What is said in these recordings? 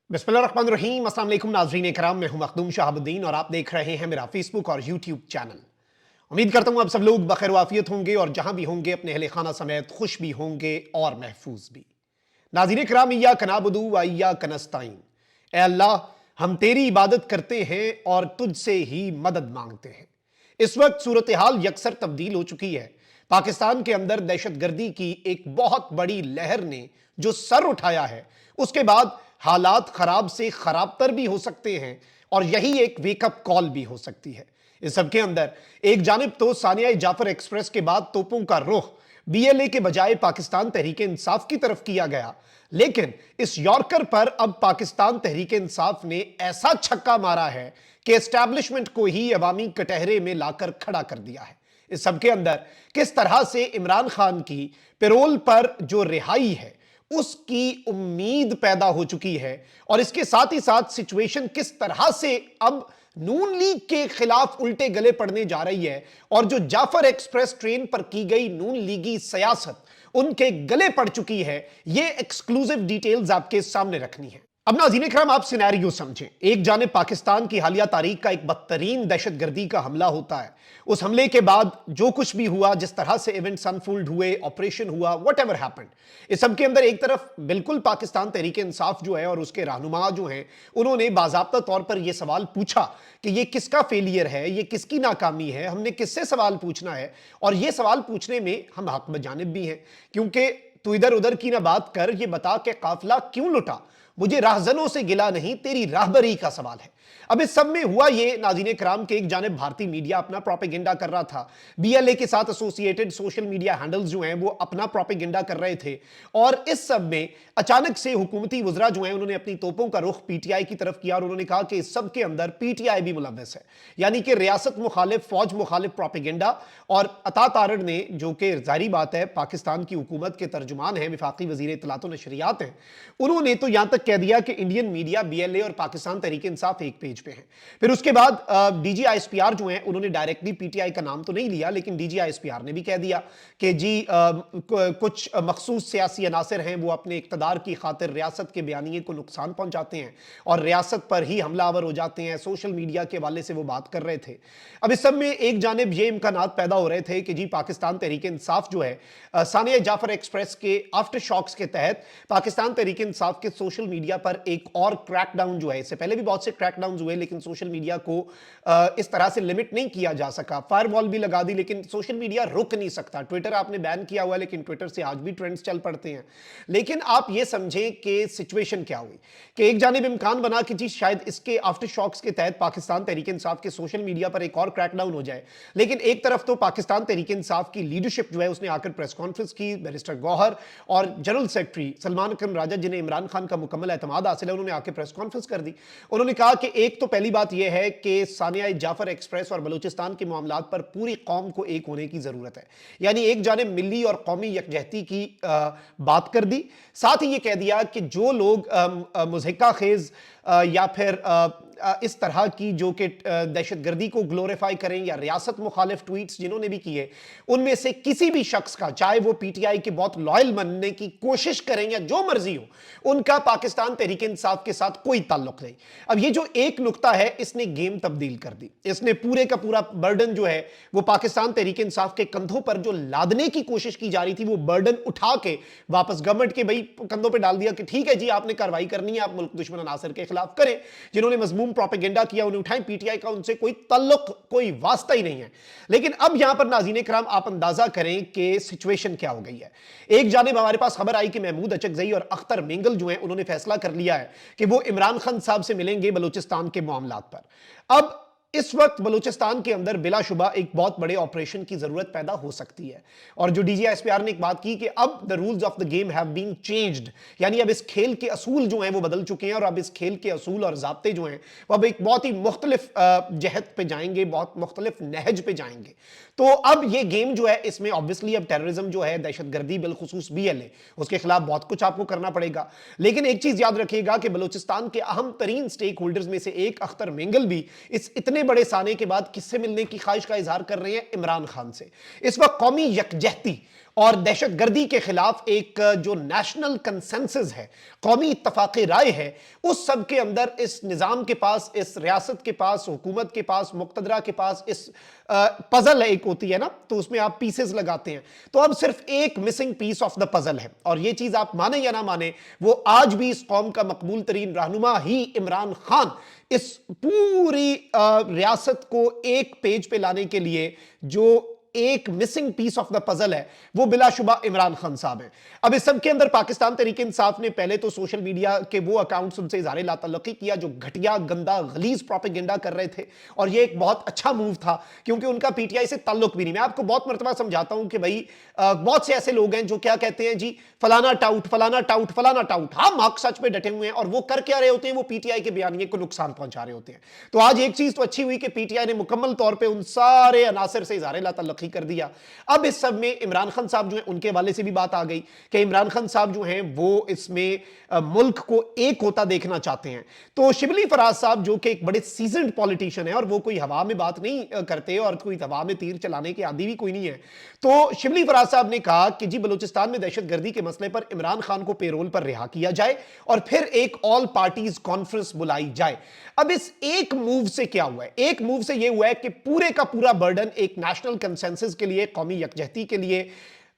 बिस्मिल्लाहिर्रहमानिर्रहीम। अस्सलाम वालेकुम नाज़रीन इकराम, मैं हूं मखदूम शहाबुद्दीन और आप देख रहे हैं मेरा फेसबुक और यूट्यूब चैनल। उम्मीद करता हूं आप सब लोग बखैर वाफियत होंगे और जहां भी होंगे अपने अहले खाना समेत खुश भी होंगे और महफूज भी। नाज़रीन इकराम, इय्याका नअबुदु व इय्याका नस्तईन। ऐ अल्लाह, हम तेरी इबादत करते हैं और तुझसे ही मदद मांगते हैं। इस वक्त सूरत हाल यकसर तब्दील हो चुकी है। पाकिस्तान के अंदर दहशतगर्दी की एक बहुत बड़ी लहर ने जो सर उठाया है, उसके बाद हालात खराब से खराबतर भी हो सकते हैं और यही एक वेकअप कॉल भी हो सकती है। इस सबके अंदर एक जानिब तो सानिया जाफर एक्सप्रेस के बाद तोपों का रुख बीएलए के बजाय पाकिस्तान तहरीक इंसाफ की तरफ किया गया, लेकिन इस यॉर्कर पर अब पाकिस्तान तहरीक इंसाफ ने ऐसा छक्का मारा है कि एस्टैब्लिशमेंट को ही अवामी कटहरे में लाकर खड़ा कर दिया है। इस सबके अंदर किस तरह से इमरान खान की पैरोल पर जो रिहाई है उसकी उम्मीद पैदा हो चुकी है और इसके साथ ही साथ सिचुएशन किस तरह से अब नून लीग के खिलाफ उल्टे गले पड़ने जा रही है और जो जाफर एक्सप्रेस ट्रेन पर की गई नून लीगी सियासत उनके गले पड़ चुकी है, ये एक्सक्लूसिव डिटेल्स आपके सामने रखनी है। अब नाज़रीन इकराम, आप सिनेरियो समझें। एक जानिब पाकिस्तान की हालिया तारीख का एक बदतरीन दहशतगर्दी का हमला होता है। उस हमले के बाद जो कुछ भी हुआ, जिस तरह से इवेंट्स अनफोल्ड हुए, ऑपरेशन हुआ, व्हाटएवर हैपेंड, इस सब के अंदर एक तरफ बिल्कुल पाकिस्तान तहरीक इंसाफ जो है और उसके रहनुमा जो हैं, उन्होंने बाज़ाब्ता तौर पर यह सवाल पूछा कि ये किसका फेलियर है, ये किसकी नाकामी है, हमने किससे सवाल पूछना है। और ये सवाल पूछने में हम हक बजानिब भी हैं, क्योंकि तू इधर उधर की ना बात कर, ये बता के काफिला क्यों लुटा, मुझे राहजनों से गिला नहीं, तेरी राहबरी का सवाल है। अब इस सब में हुआ ये नाज़रीन कराम के एक जानिब भारतीय मीडिया अपना प्रोपेगेंडा कर रहा था, बीएलए के साथ एसोसिएटेड सोशल मीडिया हैंडल्स जो हैं वो अपना प्रोपेगेंडा कर रहे थे और इस सब में अचानक से हुकूमती वज़रा जो हैं उन्होंने अपनी तोपों का रुख पीटीआई की तरफ किया और उन्होंने कहा कि इस सब के अंदर पीटीआई भी मुलव्वस है, यानी कि रियासत मुखालिफ, फौज मुखालिफ प्रोपेगेंडा। और अता तारड़ ने, जो कि जाहिर बात है पाकिस्तान की हुकूमत के तर्जुमान हैं, वफाकी वज़ीर इत्तलात व नशरियात हैं, उन्होंने तो यहां तक कह दिया कि इंडियन मीडिया, बीएलए और पाकिस्तान तहरीक इंसाफ एक पेज पे हैं। फिर उसके बाद डीजी आईएसपीआर जो हैं उन्होंने डायरेक्टली पीटीआई का नाम तो नहीं लिया, लेकिन डीजी आईएसपीआर ने भी कह दिया कि जी कुछ मखसूस सियासी अनासर हैं वो अपने इक्तदार की खातिर रियासत के बयानिए को नुकसान पहुंचाते हैं और रियासत पर ही हमलावर हो जाते हैं। सोशल मीडिया के हवाले से वो बात कर रहे थे। अब इस सब में एक जानिब ये इम्कानात पैदा हो रहे थे कि जी पाकिस्तान तहरीक इंसाफ जो है सानिया जाफर एक्सप्रेस के आफ्टर शॉक्स के तहत पाकिस्तान तहरीक इंसाफ के सोशल मीडिया पर एक और क्रैकडाउन जो है, इससे पहले भी बहुत से क्रैकडाउन हुए लेकिन सोशल मीडिया को इस तरह से लिमिट नहीं किया जा सका। फायरवॉल भी लगा दी लेकिन सोशल मीडिया रुक नहीं सकता। ट्विटर आपने बैन किया हुआ है लेकिन ट्विटर से आज भी ट्रेंड्स चल पड़ते हैं। लेकिन आप ये समझें कि सिचुएशन क्या हुई कि एक जानिब इम्कान बना कि जी शायद इसके आफ्टर शॉक्स के तहत पाकिस्तान तहरीक इंसाफ के सोशल मीडिया पर एक और क्रैकडाउन हो जाए, लेकिन एक तरफ तो पाकिस्तान तहरीक इंसाफ की लीडरशिप जो है उसने आकर प्रेस कॉन्फ्रेंस की, बैरिस्टर गौहर और जनरल सेक्रेटरी सलमान अकरम राजा जिन्हें इमरान खान का मुकम्मल एतमाद हासिल है, उन्होंने आकर प्रेस कॉन्फ्रेंस कर दी। उन्होंने कहा कि एक तो पहली बात यह है कि सानिया जाफर एक्सप्रेस और बलूचिस्तान के मामलात पर पूरी कौम को एक होने की जरूरत है, यानी एक जानिब मिली और कौमी यकजहती की बात कर दी। साथ ही यह कह दिया कि जो लोग मुज़हिका खेज या फिर इस तरह की जो कि दहशतगर्दी को ग्लोरीफाई करें या रियासत मुखालिफ ट्वीट्स जिन्होंने भी किए, उनमें से किसी भी शख्स का, चाहे वो पीटीआई के बहुत लॉयल बनने की कोशिश करें या जो मर्जी हो, उनका पाकिस्तान तहरीक इंसाफ के साथ कोई ताल्लुक नहीं। अब ये जो एक नुक्ता है इसने गेम तब्दील कर दी। इसने पूरे का पूरा बर्डन जो है वो पाकिस्तान तहरीक इंसाफ के कंधों पर जो लादने की कोशिश की जा रही थी वो बर्डन उठा के वापस गवर्नमेंट के भाई कंधों पर डाल दिया कि ठीक है जी आपने कार्रवाई करनी है, आप मुल्क दुश्मन अनासर के खिलाफ करें, जिन्होंने मजमूम प्रोपेगेंडा किया उन्हें उठाएं, पीटीआई का उनसे कोई ताल्लुक, कोई वास्ता ही नहीं है। लेकिन अब यहां पर नाज़रीन कराम आप अंदाजा करें कि सिचुएशन क्या हो गई है। एक जानिब हमारे पास खबर आई कि महमूद अचकजई और अख्तर मेंगल जो हैं उन्होंने फैसला कर लिया है कि वो इमरान खान साहब से मिलेंगे बलूचिस्तान के मामलात पर। अब इस वक्त बलूचिस्तान के अंदर बिलाशुबा एक बहुत बड़े ऑपरेशन की जरूरत पैदा हो सकती है और जो डीजी आईएसपीआर ने एक बात की कि अब the rules of the game have been changed, यानी अब इस खेल के असूल जो हैं वो बदल चुके हैं और अब इस खेल के असूल और ज़ाब्ते जो हैं वो अब एक बहुत ही मुख्तलिफ जहत पे जाएंगे, बहुत मुख्तलिफ नहज पे जाएंगे। तो अब ये गेम जो है इसमें ऑब्वियसली अब टेररिज्म जो है, दहशतगर्दी, बिलखुसूस बीएलए, उसके खिलाफ बहुत कुछ आपको करना पड़ेगा। लेकिन एक चीज याद रखिएगा कि बलूचिस्तान के अहम तरीन स्टेक होल्डर्स में से एक अख्तर मेंगल भी इस इतने बड़े साने के बाद किससे मिलने की ख्वाहिश का इजहार कर रहे हैं? इमरान खान से। इस वक्त कौमी यकजहती اور دہشت گردی کے خلاف ایک جو نیشنل کنسنسس ہے، قومی اتفاق رائے ہے، اس سب کے اندر اس نظام کے پاس، اس ریاست کے پاس، حکومت کے پاس، مقتدرہ کے پاس اس پزل ایک ہوتی ہے نا، تو اس میں آپ پیسز لگاتے ہیں، تو اب صرف ایک missing piece of the puzzle ہے، اور یہ چیز آپ مانیں یا نہ مانیں، وہ آج بھی اس قوم کا مقبول ترین رہنما ہی عمران خان اس پوری ریاست کو ایک پیج پہ لانے کے لیے جو ایک missing piece of the puzzle ہے، وہ بلا شبہ عمران خان صاحب ہیں۔ اب اس سب کے اندر پاکستان تحریک انصاف نے پہلے تو سوشل میڈیا کے وہ اکاؤنٹس ان سے اظہار لا تعلقی کیا جو گھٹیا، گندا، غلیظ پروپیگنڈا کر رہے تھے، اور یہ ایک بہت اچھا موو تھا کیونکہ ان کا پی ٹی آئی سے تعلق بھی نہیں۔ میں آپ کو بہت مرتبہ سمجھاتا ہوں کہ بھائی بہت سے ایسے لوگ ہیں جو کیا کہتے ہیں، جی فلانا ٹاؤٹ، فلانا ٹاؤٹ، فلانا ٹاؤٹ، ہاں مارک سچ پہ ڈٹے ہوئے ہیں، اور وہ کر کیا رہے ہوتے ہیں، وہ پی ٹی آئی کے بیانیے کو نقصان پہنچا رہے ہوتے ہیں۔ تو آج ایک چیز تو اچھی ہوئی کہ پی ٹی آئی نے مکمل طور پہ ان سارے عناصر سے اظہار لا تعلقی کر دیا۔ اب اس سب میں عمران خان صاحب جو ہیں ان کے حوالے سے بھی بات آ گئی کہ عمران خان صاحب جو ہیں وہ اس میں ملک کو ایک ہوتا دیکھنا چاہتے ہیں۔ تو شبلی فراز صاحب جو کہ ایک بڑے سیزنڈ پولیٹیشین ہیں، اور وہ کوئی ہوا میں بات نہیں کرتے اور کوئی ہوا میں تیر چلانے کے عادی بھی کوئی نہیں ہے، تو شبلی فراز صاحب نے کہا کہ جی بلوچستان میں دہشت گردی کے مسئلے پر عمران خان کو پیرول پر رہا کیا جائے اور پھر ایک آل پارٹیز کانفرنس بلائی جائے۔ اب اس ایک موو سے کیا ہوا ہے؟ ایک موو سے یہ ہوا ہے کہ پورے کا پورا برڈن ایک نیشنل کنسنسس کے لیے، قومی یکجہتی کے لیے،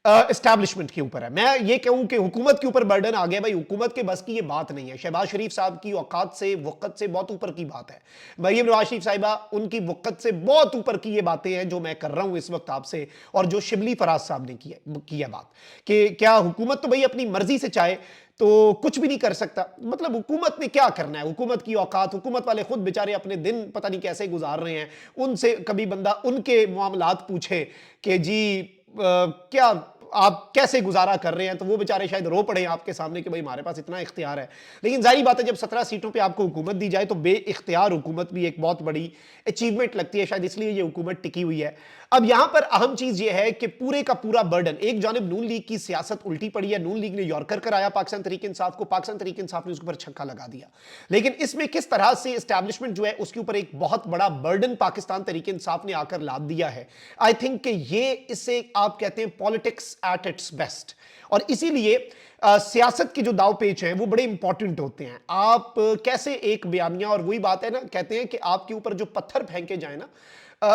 اسٹیبلشمنٹ کے اوپر ہے۔ میں یہ کہوں کہ حکومت کے اوپر برڈن آ گیا، بھائی حکومت کے بس کی یہ بات نہیں ہے۔ شہباز شریف صاحب کی اوقات سے، وقت سے بہت اوپر کی بات ہے۔ مریم نواز شریف صاحبہ ان کی وقت سے بہت اوپر کی یہ باتیں ہیں جو میں کر رہا ہوں اس وقت آپ سے، اور جو شبلی فراز صاحب نے کی ہے بات کہ کیا حکومت تو بھائی اپنی مرضی سے چاہے تو کچھ بھی نہیں کر سکتا۔ مطلب حکومت نے کیا کرنا ہے؟ حکومت کی اوقات، حکومت والے خود بیچارے اپنے دن پتہ نہیں کیسے گزار رہے ہیں، ان سے کبھی بندہ ان کے معاملات پوچھے کہ جی کیا آپ کیسے گزارا کر رہے ہیں، تو وہ بیچارے شاید رو پڑے آپ کے سامنے کہ بھائی ہمارے پاس اتنا اختیار ہے۔ لیکن ظاہری بات ہے جب 17 سیٹوں پہ آپ کو حکومت دی جائے تو بے اختیار حکومت بھی ایک بہت بڑی اچیومنٹ لگتی ہے، شاید اس لیے یہ حکومت ٹکی ہوئی ہے۔ اب یہاں پر اہم چیز یہ ہے کہ پورے کا پورا برڈن ایک جانب نون لیگ کی سیاست الٹی پڑی ہے، نون لیگ نے یورکر کرایا پاکستان تحریک انصاف کو، پاکستان تحریک انصاف نے اس کے اوپر چھکا لگا دیا۔ لیکن اس میں کس طرح سے اسٹیبلشمنٹ جو ہے اس کے اوپر ایک بہت بڑا برڈن پاکستان تحریک انصاف نے آ کر لاد دیا ہے۔ آئی تھنک کہ یہ اسے آپ کہتے ہیں پالیٹکس ایٹ اٹس بیسٹ، اور اسی لیے سیاست کے جو داؤ پیچ ہیں وہ بڑے امپورٹنٹ ہوتے ہیں۔ آپ کیسے ایک بیانیہ، اور وہی بات ہے نا، کہتے ہیں کہ آپ کے اوپر جو پتھر پھینکے جائیں نا،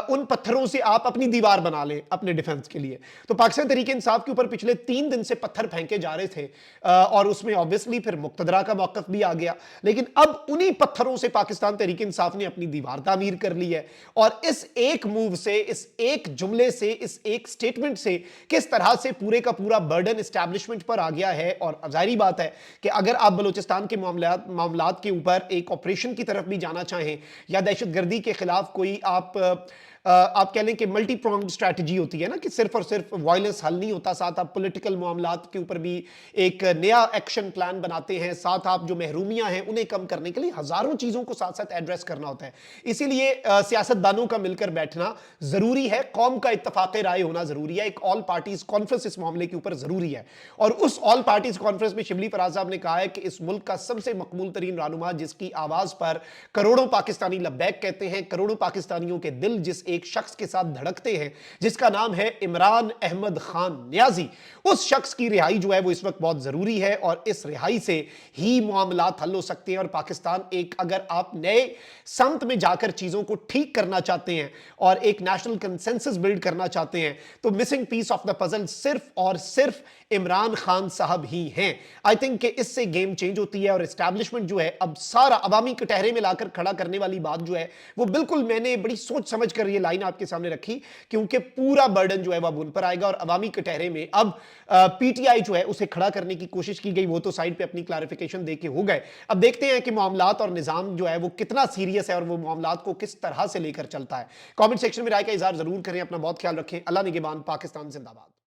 ان پتھروں سے آپ اپنی دیوار بنا لیں اپنے ڈیفنس کے لیے۔ تو پاکستان تحریک انصاف کے اوپر پچھلے 3 دن سے پتھر پھینکے جا رہے تھے، اور اس میں obviously پھر مقتدرہ کا موقف بھی آ گیا، لیکن اب انہی پتھروں سے پاکستان تحریک انصاف نے اپنی دیوار تعمیر کر لی ہے۔ اور اس ایک موو سے، اس ایک جملے سے، اس ایک سٹیٹمنٹ سے کس طرح سے پورے کا پورا برڈن اسٹیبلشمنٹ پر آ گیا ہے۔ اور ظاہری بات ہے کہ اگر آپ بلوچستان کے معاملات کے اوپر ایک آپریشن کی طرف بھی جانا چاہیں، یا دہشت گردی کے خلاف کوئی آپ کہہ لیں کہ ملٹی پرونگڈ اسٹریٹجی ہوتی ہے نا، کہ صرف اور صرف وائلنس حل نہیں ہوتا، ساتھ آپ پولیٹیکل معاملات کے اوپر بھی ایک نیا ایکشن پلان بناتے ہیں، ساتھ آپ جو محرومیاں ہیں انہیں کم کرنے کے لیے ہزاروں چیزوں کو ساتھ ساتھ ایڈریس کرنا ہوتا ہے۔ اسی لیے سیاست دانوں کا مل کر بیٹھنا ضروری ہے، قوم کا اتفاق رائے ہونا ضروری ہے، ایک آل پارٹیز کانفرنس اس معاملے کے اوپر ضروری ہے۔ اور اس آل پارٹیز کانفرنس میں شبلی فراز صاحب نے کہا ہے کہ اس ملک کا سب سے مقبول ترین رہنما، جس کی آواز پر کروڑوں پاکستانی لبیک کہتے ہیں، کروڑوں پاکستانیوں کے دل جس ایک شخص کے ساتھ دھڑکتے ہیں، جس کا نام ہے عمران احمد خان نیازی، اس شخص کی رہائی جو ہے وہ اس وقت بہت ضروری ہے، اور اس رہائی سے ہی معاملات حل ہو سکتے ہیں، اور پاکستان ایک، اگر آپ نئے سمت میں جا کر چیزوں کو ٹھیک کرنا چاہتے ہیں اور ایک نیشنل کنسنسس بلڈ کرنا چاہتے ہیں، تو missing piece of the puzzle صرف اور صرف عمران خان صاحب ہی ہیں۔ آئی تھنک کہ اس سے گیم چینج ہوتی ہے، اور اسٹیبلشمنٹ جو ہے اب سارا عوامی کٹہرے میں لا کر کھڑا کرنے والی بات جو ہے وہ بالکل میں نے بڑی سوچ سمجھ کر یہ لائن آپ کے سامنے رکھی، کیونکہ پورا برڈن جو ہے وہ اب ان پر آئے گا، اور عوامی کٹہرے میں اب پی ٹی آئی جو ہے اسے کھڑا کرنے کی کوشش کی گئی، وہ تو سائیڈ پہ اپنی کلیریفیکیشن دے کے ہو گئے۔ اب دیکھتے ہیں کہ معاملات اور نظام جو ہے وہ کتنا سیریس ہے، اور وہ معاملات کو کس طرح سے لے کر چلتا ہے۔ کامنٹ سیکشن میں رائے کا اظہار ضرور کریں، اپنا بہت خیال رکھیں۔ اللہ نگہبان، پاکستان زندہ باد۔